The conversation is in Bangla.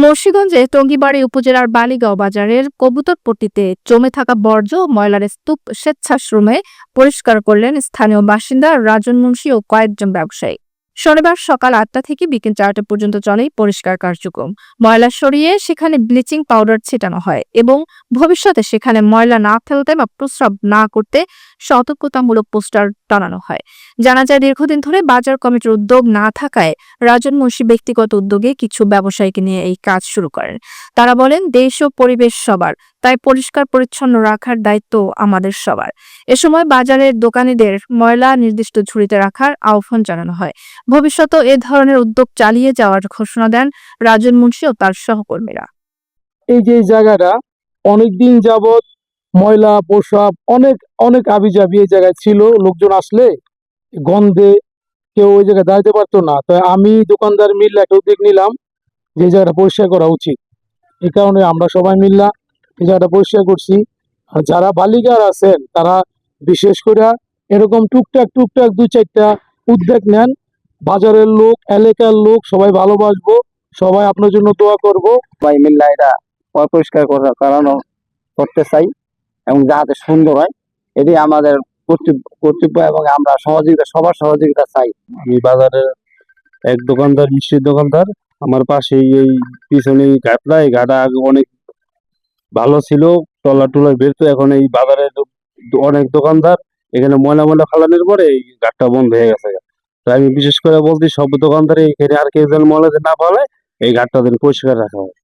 মুন্সিগঞ্জে টঙ্গীবাড়ি উপজেলার বালিগাঁও বাজারের কবুতরপট্টিতে জমে থাকা বর্জ্য ও ময়লার স্তূপ স্বেচ্ছাশ্রমে পরিষ্কার করলেন স্থানীয় বাসিন্দা রাজন মুন্সি ও কয়েকজন ব্যবসায়ী। শনিবার সকাল ৮টা থেকে বিকেল ৪টা পর্যন্ত চলে এই পরিষ্কার কার্যক্রম। ময়লা সরিয়ে সেখানে ব্লিচিং পাউডার ছিটানো হয় এবং ভবিষ্যতে সেখানে ময়লা না ফেলতে বা প্রস্রাব না করতে সতর্কতামূলক পোস্টার টানানো হয়। জানা যায়, দীর্ঘদিন ধরে বাজার কমিটির উদ্যোগ না থাকায় রাজন মুন্সি ব্যক্তিগত উদ্যোগে কিছু ব্যবসায়ীকে নিয়ে এই কাজ শুরু করেন। তারা বলেন, দেশ ও পরিবেশ সবার, তাই পরিষ্কার পরিচ্ছন্ন রাখার দায়িত্ব আমাদের সবার। এ সময় বাজারের দোকানীদের ময়লা নির্দিষ্ট ঝুড়িতে রাখার আহ্বান জানানো হয়। ভবিষ্যতে এ ধরনের উদ্যোগ চালিয়ে যাওয়ার ঘোষণা দেন রাজন মুন্সি ও তার সহকর্মীরা। এই যে জায়গাটা অনেকদিন যাবত ময়লা প্রস্রাব অনেক অনেক আবিজাবি এই জায়গায় ছিল। লোকজন আসলে গন্ধে কেউ ওই জায়গায় দাঁড়াতে পারতো না। তাই আমি দোকানদার মিললে একটা উদ্যোগ নিলাম যে এই জায়গাটা পরিষ্কার করা উচিত। এই কারণে আমরা সবাই মিললাম এই জায়গাটা পরিষ্কার করছি। আর যারা বালিকার আছেন তারা বিশেষ করে এরকম টুকটাক টুকটাক ২-৪টা উদ্যোগ নেন। বাজারের লোক, এলাকার লোক সবাই ভালোবাসবো, সবাই আপনার জন্য দোয়া করব। সবাই মিল্লা এটা পরিষ্কার করানো করতে চাই এবং যাতে সুন্দর হয়, এটি আমাদের কর্তব্য এবং আমরা সবার সহযোগিতা চাই। আমি বাজারের এক দোকানদার, মিষ্টির দোকানদার। আমার পাশেই এই পিছনে ঘাটটা, এই ঘাটা আগে অনেক ভালো ছিল, ট্রলার টুলার বেরতো। এখন এই বাজারের অনেক দোকানদার এখানে ময়লা ময়লা ফালানোর পরে এই ঘাটটা বন্ধ হয়ে গেছে। তো আমি বিশেষ করে বলছি সব দোকানদার এখানে আর কেউ যেন ময়লা না ফেলে, এই ঘাটটা যেন পরিষ্কার রাখা হয়।